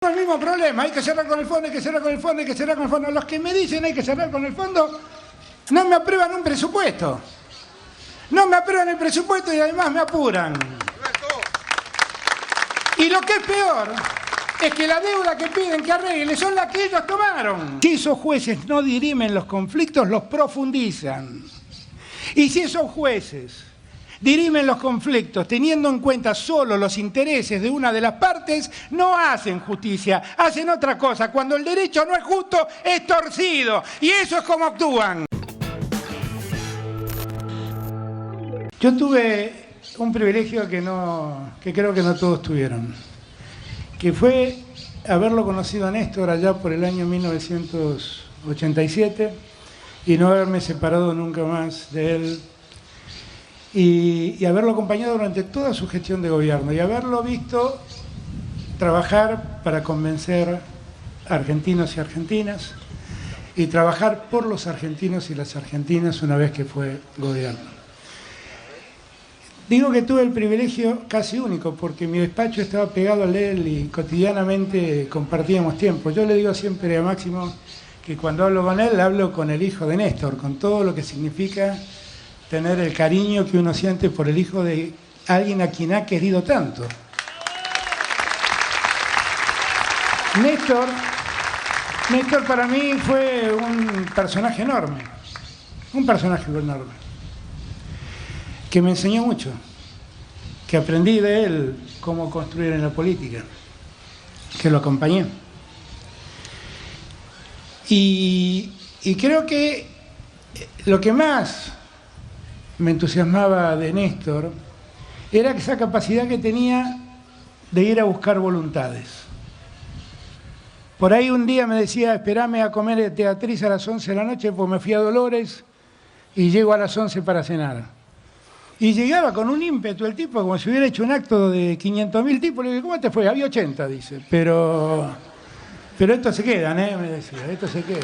El mismo problema, hay que cerrar con el fondo, hay que cerrar con el fondo, hay que cerrar con el fondo. Los que me dicen hay que cerrar con el fondo no me aprueban un presupuesto. No me aprueban el presupuesto y además me apuran. Y lo que es peor es que la deuda que piden que arregle son las que ellos tomaron. Si esos jueces no dirimen los conflictos, los profundizan. Y si esos jueces dirimen los conflictos teniendo en cuenta solo los intereses de una de las partes, no hacen justicia, hacen otra cosa. Cuando el derecho no es justo, es torcido. Y eso es como actúan. Yo tuve un privilegio que creo que no todos tuvieron, que fue haberlo conocido a Néstor allá por el año 1987 y no haberme separado nunca más de él. Y haberlo acompañado durante toda su gestión de gobierno y haberlo visto trabajar para convencer a argentinos y argentinas y trabajar por los argentinos y las argentinas una vez que fue gobierno. Digo que tuve el privilegio casi único porque mi despacho estaba pegado al de él y cotidianamente compartíamos tiempo. Yo le digo siempre a Máximo que cuando hablo con él, hablo con el hijo de Néstor, con todo lo que significa tener el cariño que uno siente por el hijo de alguien a quien ha querido tanto. Néstor para mí fue un personaje enorme, que me enseñó mucho, que aprendí de él cómo construir en la política, que lo acompañé. Y creo que lo que más me entusiasmaba de Néstor era esa capacidad que tenía de ir a buscar voluntades. Por ahí un día me decía, esperame a comer teatriz a las 11 de la noche, pues me fui a Dolores y llego a las 11 para cenar. Y llegaba con un ímpetu el tipo, como si hubiera hecho un acto de 500.000 tipos. Le digo, ¿cómo te fue? Había 80, dice. Pero estos se quedan, me decía, estos se quedan.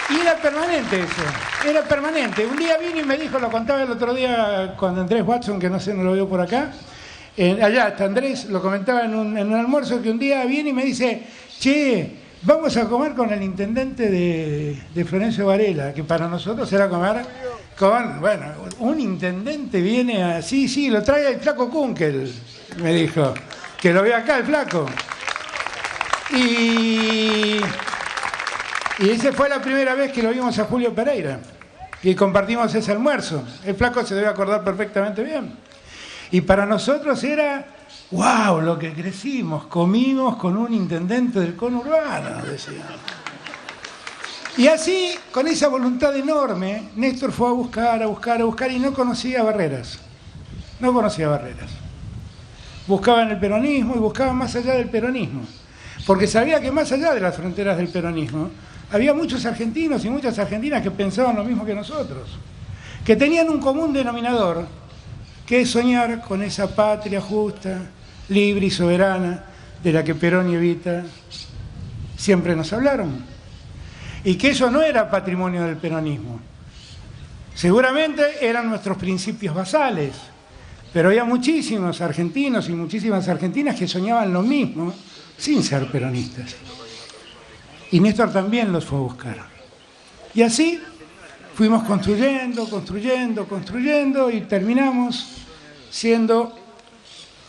Y era permanente eso, era permanente. Un día vino y me dijo, lo contaba el otro día con Andrés Watson, que no sé, no lo veo por acá. Allá está Andrés, lo comentaba en un almuerzo, que un día viene y me dice, che, vamos a comer con el intendente de Florencio Varela, que para nosotros era comer con, bueno, un intendente viene así, sí, lo trae el flaco Kunkel, me dijo, que lo ve acá el flaco. Y esa fue la primera vez que lo vimos a Julio Pereira y compartimos ese almuerzo. El flaco se debe acordar perfectamente bien. Y para nosotros era, wow, lo que crecimos, comimos con un intendente del conurbano, decíamos. Y así, con esa voluntad enorme, Néstor fue a buscar y no conocía barreras. No conocía barreras. Buscaba en el peronismo y buscaba más allá del peronismo. Porque sabía que más allá de las fronteras del peronismo, había muchos argentinos y muchas argentinas que pensaban lo mismo que nosotros, que tenían un común denominador, que es soñar con esa patria justa, libre y soberana, de la que Perón y Evita siempre nos hablaron. Y que eso no era patrimonio del peronismo. Seguramente eran nuestros principios basales, pero había muchísimos argentinos y muchísimas argentinas que soñaban lo mismo sin ser peronistas. Y Néstor también los fue a buscar. Y así fuimos construyendo y terminamos siendo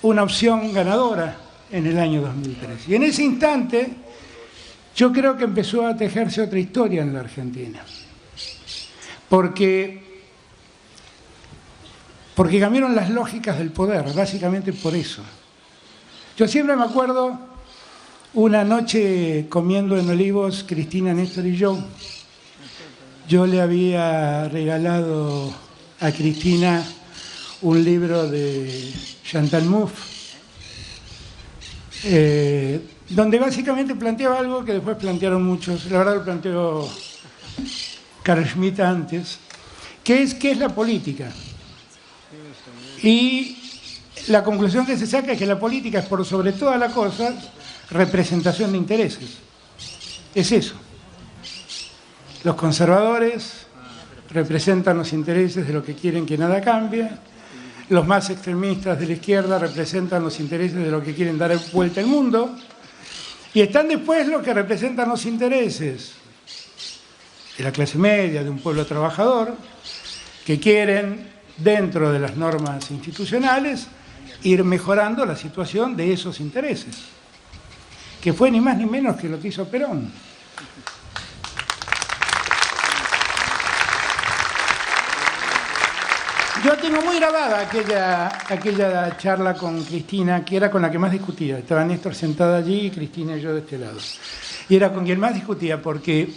una opción ganadora en el año 2003. Y en ese instante yo creo que empezó a tejerse otra historia en la Argentina. Porque cambiaron las lógicas del poder, básicamente por eso. Yo siempre me acuerdo una noche comiendo en Olivos, Cristina, Néstor y yo le había regalado a Cristina un libro de Chantal Mouffe, donde básicamente planteaba algo que después plantearon muchos, la verdad lo planteó Carl Schmitt antes, que es ¿qué es la política? Y la conclusión que se saca es que la política es por sobre todas las cosas representación de intereses. Es eso. Los conservadores representan los intereses de los que quieren que nada cambie los más extremistas de la izquierda representan los intereses de los que quieren dar vuelta al mundo, y están después los que representan los intereses de la clase media, de un pueblo trabajador, que quieren, dentro de las normas institucionales, ir mejorando la situación de esos intereses, que fue ni más ni menos que lo que hizo Perón. Yo tengo muy grabada aquella charla con Cristina, que era con la que más discutía. Estaba Néstor sentada allí y Cristina y yo de este lado. Y era con quien más discutía, porque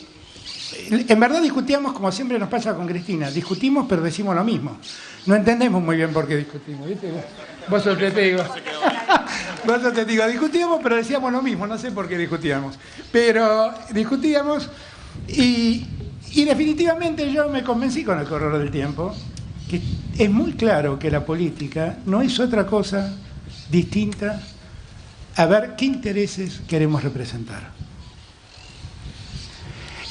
en verdad discutíamos como siempre nos pasa con Cristina. Discutimos, pero decimos lo mismo. No entendemos muy bien por qué discutimos, ¿viste? Vos sos testigo. Vos sos testigo. Discutíamos, pero decíamos lo mismo. No sé por qué discutíamos. Pero discutíamos y definitivamente yo me convencí con el correr del tiempo que es muy claro que la política no es otra cosa distinta a ver qué intereses queremos representar.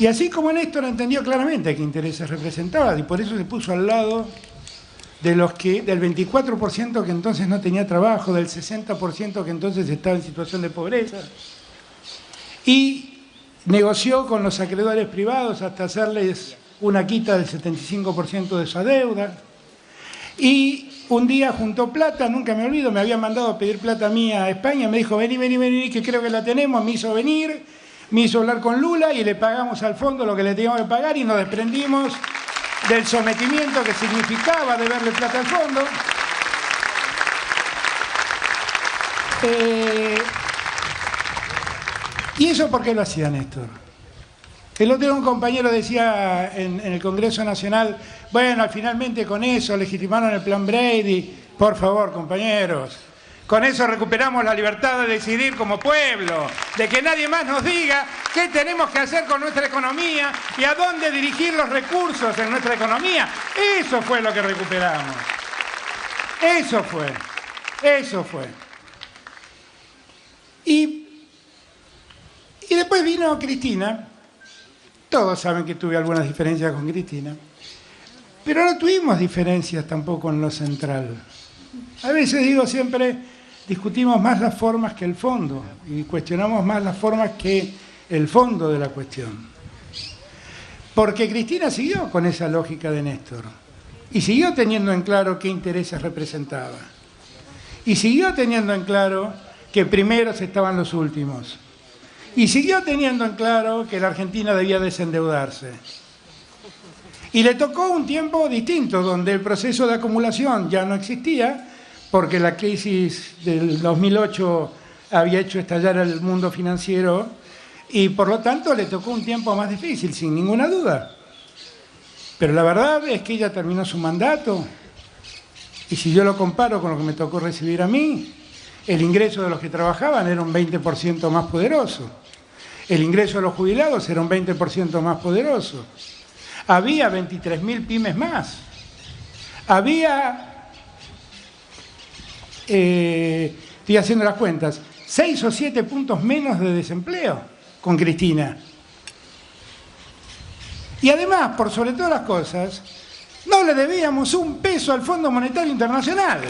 Y así como Néstor entendió claramente qué intereses representaba, y por eso se puso al lado de los del 24% que entonces no tenía trabajo, del 60% que entonces estaba en situación de pobreza, y negoció con los acreedores privados hasta hacerles una quita del 75% de su deuda, y un día juntó plata, nunca me olvido, me había mandado a pedir plata mía a España, me dijo, vení, que creo que la tenemos, me hizo venir, me hizo hablar con Lula y le pagamos al fondo lo que le teníamos que pagar y nos desprendimos del sometimiento que significaba deberle plata al fondo. ¿Y eso por qué lo hacía Néstor? El otro día un compañero decía en el Congreso Nacional, bueno, finalmente con eso legitimaron el plan Brady. Por favor, compañeros, con eso recuperamos la libertad de decidir como pueblo, de que nadie más nos diga qué tenemos que hacer con nuestra economía y a dónde dirigir los recursos en nuestra economía. Eso fue lo que recuperamos. Eso fue. Y después vino Cristina. Todos saben que tuve algunas diferencias con Cristina, pero no tuvimos diferencias tampoco en lo central. A veces digo siempre, discutimos más las formas que el fondo y cuestionamos más las formas que el fondo de la cuestión. Porque Cristina siguió con esa lógica de Néstor y siguió teniendo en claro qué intereses representaba y siguió teniendo en claro que primeros estaban los últimos. Y siguió teniendo en claro que la Argentina debía desendeudarse. Y le tocó un tiempo distinto, donde el proceso de acumulación ya no existía, porque la crisis del 2008 había hecho estallar el mundo financiero, y por lo tanto le tocó un tiempo más difícil, sin ninguna duda. Pero la verdad es que ella terminó su mandato, y si yo lo comparo con lo que me tocó recibir a mí, el ingreso de los que trabajaban era un 20% más poderoso. El ingreso de los jubilados era un 20% más poderoso. Había 23.000 pymes más. Había, estoy haciendo las cuentas, 6 o 7 puntos menos de desempleo con Cristina. Y además, por sobre todas las cosas, no le debíamos un peso al Fondo Monetario Internacional.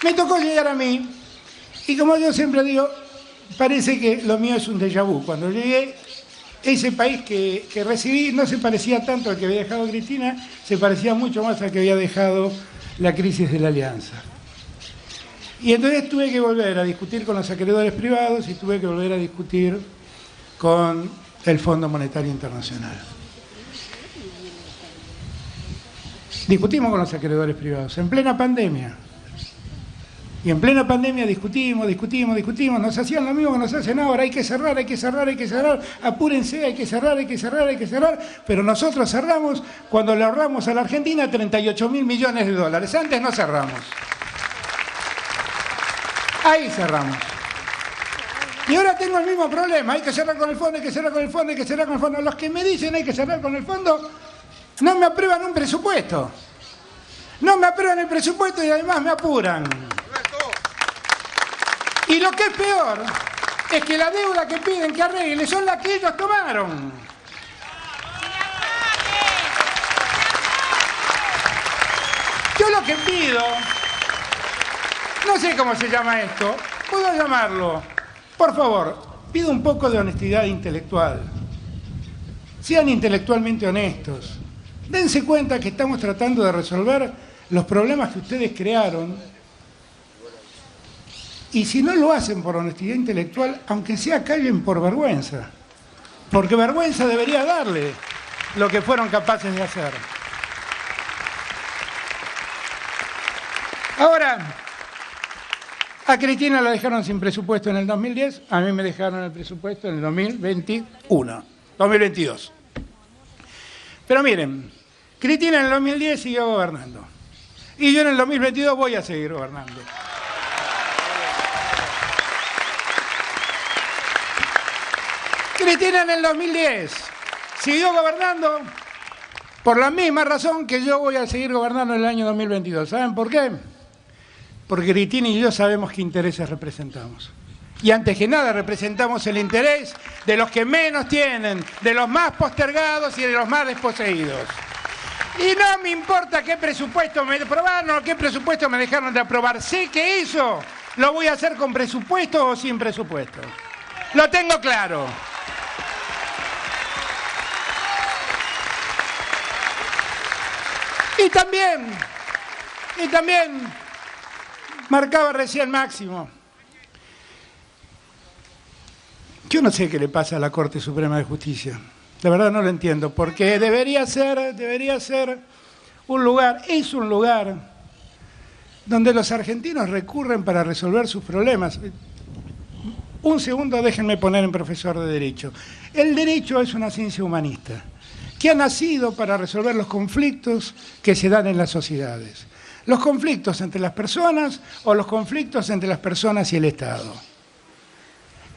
Me tocó llegar a mí, y como yo siempre digo, parece que lo mío es un déjà vu. Cuando llegué, ese país que recibí no se parecía tanto al que había dejado Cristina, se parecía mucho más al que había dejado la crisis de la Alianza. Y entonces tuve que volver a discutir con los acreedores privados y tuve que volver a discutir con el Fondo Monetario Internacional. Discutimos con los acreedores privados en plena pandemia. Y en plena pandemia discutimos, nos hacían lo mismo que nos hacen ahora, hay que cerrar, apúrense, hay que cerrar, pero nosotros cerramos cuando le ahorramos a la Argentina 38.000 millones de dólares, antes no cerramos. Ahí cerramos. Y ahora tengo el mismo problema, hay que cerrar con el fondo, Los que me dicen hay que cerrar con el fondo, no me aprueban un presupuesto. No me aprueban el presupuesto y además me apuran. Y lo que es peor, es que la deuda que piden que arregle son las que ellos tomaron. Yo lo que pido, no sé cómo se llama esto, puedo llamarlo, por favor, pido un poco de honestidad intelectual. Sean intelectualmente honestos. Dense cuenta que estamos tratando de resolver los problemas que ustedes crearon. Y si no lo hacen por honestidad intelectual, aunque sea callen por vergüenza. Porque vergüenza debería darle lo que fueron capaces de hacer. Ahora, a Cristina la dejaron sin presupuesto en el 2010, a mí me dejaron el presupuesto en el 2022. Pero miren, Cristina en el 2010 siguió gobernando. Y yo en el 2022 voy a seguir gobernando. Cristina en el 2010 siguió gobernando por la misma razón que yo voy a seguir gobernando en el año 2022. ¿Saben por qué? Porque Cristina y yo sabemos qué intereses representamos. Y antes que nada representamos el interés de los que menos tienen, de los más postergados y de los más desposeídos. Y no me importa qué presupuesto me aprobaron o qué presupuesto me dejaron de aprobar. Sé que eso lo voy a hacer con presupuesto o sin presupuesto. Lo tengo claro. Y también marcaba recién Máximo. Yo no sé qué le pasa a la Corte Suprema de Justicia. La verdad no lo entiendo, porque debería ser un lugar, es un lugar donde los argentinos recurren para resolver sus problemas. Un segundo, déjenme poner en profesor de Derecho. El derecho es una ciencia humanista que ha nacido para resolver los conflictos que se dan en las sociedades. Los conflictos entre las personas o los conflictos entre las personas y el Estado.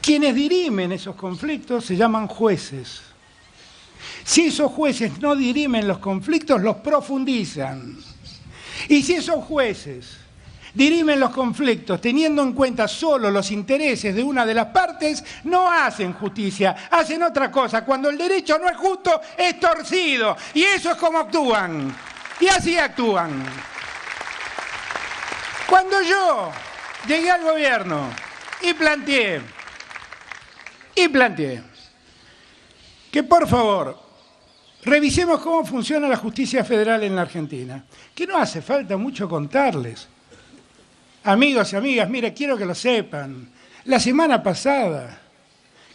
Quienes dirimen esos conflictos se llaman jueces. Si esos jueces no dirimen los conflictos, los profundizan. Y si esos jueces dirimen los conflictos teniendo en cuenta solo los intereses de una de las partes, no hacen justicia, hacen otra cosa. Cuando el derecho no es justo, es torcido. Y eso es como actúan. Y así actúan. Cuando yo llegué al gobierno y planteé que por favor revisemos cómo funciona la justicia federal en la Argentina, que no hace falta mucho contarles. Amigos y amigas, mire, quiero que lo sepan. La semana pasada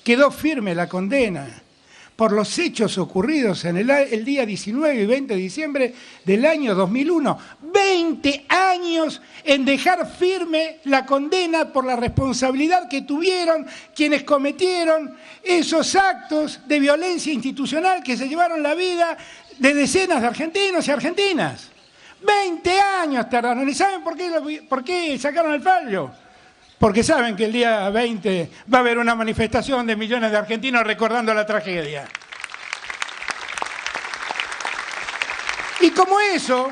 quedó firme la condena por los hechos ocurridos en el día 19 y 20 de diciembre del año 2001. 20 años en dejar firme la condena por la responsabilidad que tuvieron quienes cometieron esos actos de violencia institucional que se llevaron la vida de decenas de argentinos y argentinas. 20 años tardaron. ¿Y saben por qué sacaron el fallo? Porque saben que el día 20 va a haber una manifestación de millones de argentinos recordando la tragedia. Y como eso,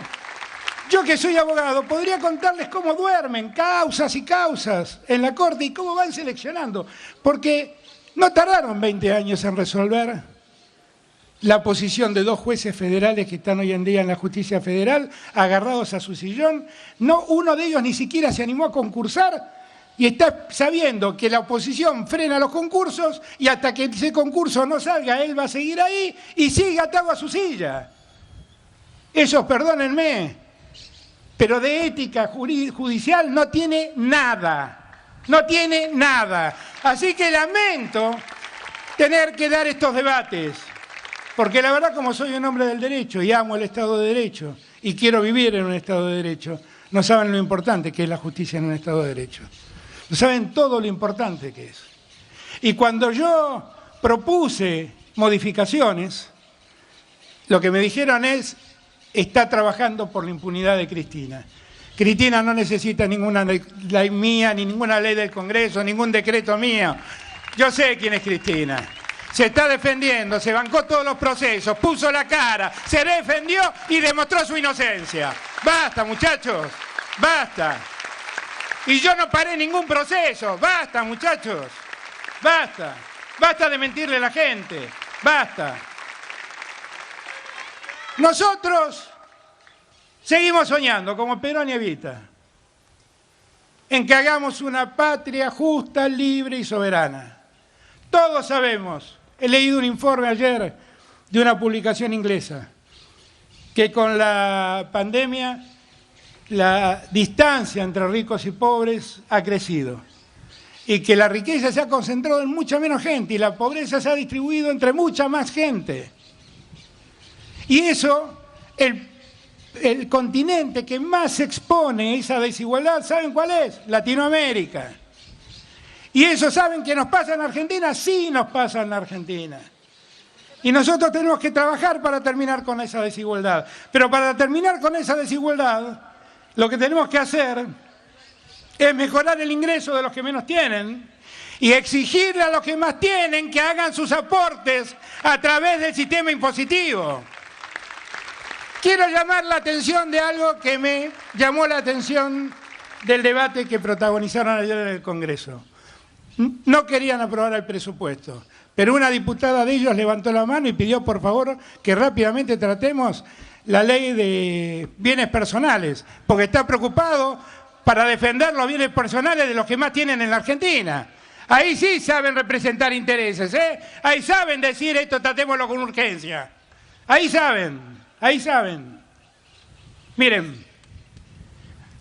yo que soy abogado, podría contarles cómo duermen causas y causas en la Corte y cómo van seleccionando. Porque no tardaron 20 años en resolver la posición de dos jueces federales que están hoy en día en la justicia federal, agarrados a su sillón. No, uno de ellos ni siquiera se animó a concursar y está sabiendo que la oposición frena los concursos y hasta que ese concurso no salga, él va a seguir ahí y sigue atado a su silla. Esos, perdónenme, pero de ética judicial no tiene nada. No tiene nada. Así que lamento tener que dar estos debates. Porque la verdad, como soy un hombre del derecho y amo el Estado de Derecho y quiero vivir en un Estado de Derecho, no saben lo importante que es la justicia en un Estado de Derecho. No saben todo lo importante que es. Y cuando yo propuse modificaciones, lo que me dijeron es, está trabajando por la impunidad de Cristina. Cristina no necesita ninguna ley mía, ni ninguna ley del Congreso, ningún decreto mío. Yo sé quién es Cristina. Se está defendiendo, se bancó todos los procesos, puso la cara, se defendió y demostró su inocencia. Basta, muchachos, basta. Y yo no paré ningún proceso, basta, muchachos, basta, basta de mentirle a la gente, basta. Nosotros seguimos soñando, como Perón y Evita, en que hagamos una patria justa, libre y soberana. Todos sabemos, he leído un informe ayer de una publicación inglesa, que con la pandemia la distancia entre ricos y pobres ha crecido y que la riqueza se ha concentrado en mucha menos gente y la pobreza se ha distribuido entre mucha más gente. Y eso, el continente que más expone esa desigualdad, ¿saben cuál es? Latinoamérica. ¿Y eso saben que nos pasa en Argentina? Sí, nos pasa en la Argentina. Y nosotros tenemos que trabajar para terminar con esa desigualdad. Pero para terminar con esa desigualdad, lo que tenemos que hacer es mejorar el ingreso de los que menos tienen y exigirle a los que más tienen que hagan sus aportes a través del sistema impositivo. Quiero llamar la atención de algo que me llamó la atención del debate que protagonizaron ayer en el Congreso. No querían aprobar el presupuesto, pero una diputada de ellos levantó la mano y pidió por favor que rápidamente tratemos la ley de bienes personales, porque está preocupado para defender los bienes personales de los que más tienen en la Argentina. Ahí sí saben representar intereses, ¿eh? Ahí saben decir esto, tratémoslo con urgencia. Ahí saben. Ahí saben. Miren,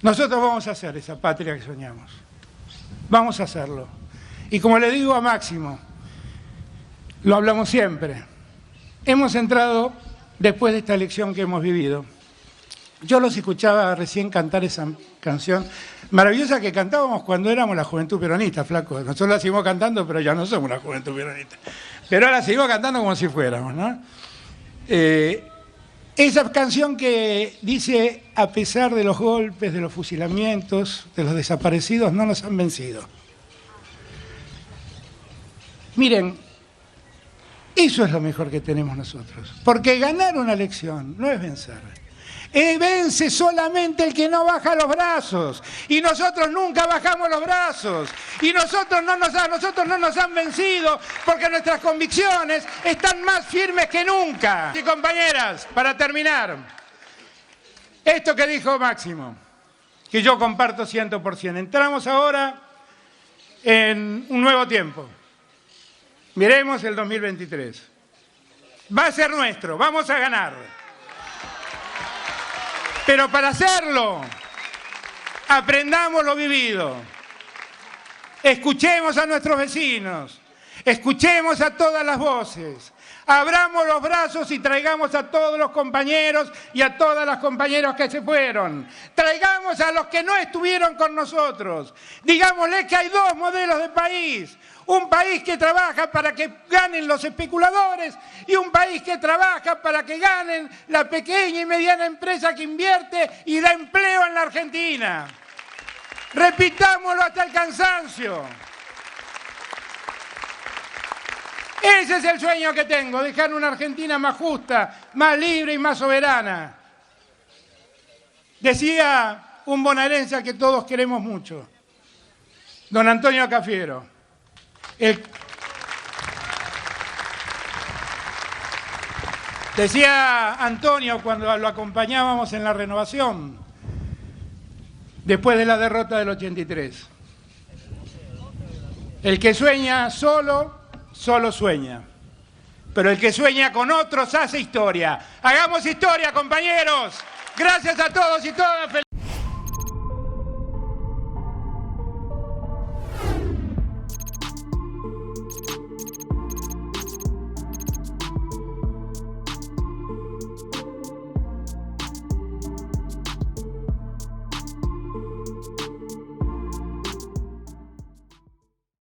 nosotros vamos a hacer esa patria que soñamos. Vamos a hacerlo. Y como le digo a Máximo, lo hablamos siempre. Hemos entrado, después de esta elección que hemos vivido, yo los escuchaba recién cantar esa canción maravillosa que cantábamos cuando éramos la Juventud Peronista, flaco. Nosotros la seguimos cantando, pero ya no somos la Juventud Peronista. Pero ahora la seguimos cantando como si fuéramos, ¿no? Esa canción que dice, a pesar de los golpes, de los fusilamientos, de los desaparecidos, no nos han vencido. Miren, eso es lo mejor que tenemos nosotros. Porque ganar una elección no es vencer. Vence solamente el que no baja los brazos. Y nosotros nunca bajamos los brazos. Y a nosotros no nos han vencido porque nuestras convicciones están más firmes que nunca. Y compañeras, para terminar, esto que dijo Máximo, que yo comparto 100%. Entramos ahora en un nuevo tiempo. Miremos el 2023. Va a ser nuestro, vamos a ganar. Pero para hacerlo, aprendamos lo vivido. Escuchemos a nuestros vecinos, escuchemos a todas las voces, abramos los brazos y traigamos a todos los compañeros y a todas las compañeras que se fueron. Traigamos a los que no estuvieron con nosotros. Digámosles que hay dos modelos de país. Un país que trabaja para que ganen los especuladores y un país que trabaja para que ganen la pequeña y mediana empresa que invierte y da empleo en la Argentina. Repitámoslo hasta el cansancio. Ese es el sueño que tengo, dejar una Argentina más justa, más libre y más soberana. Decía un bonaerense al que todos queremos mucho, don Antonio Cafiero. Decía Antonio cuando lo acompañábamos en la renovación, después de la derrota del 83. El que sueña solo, solo sueña. Pero el que sueña con otros hace historia. Hagamos historia, compañeros. Gracias a todos y todas.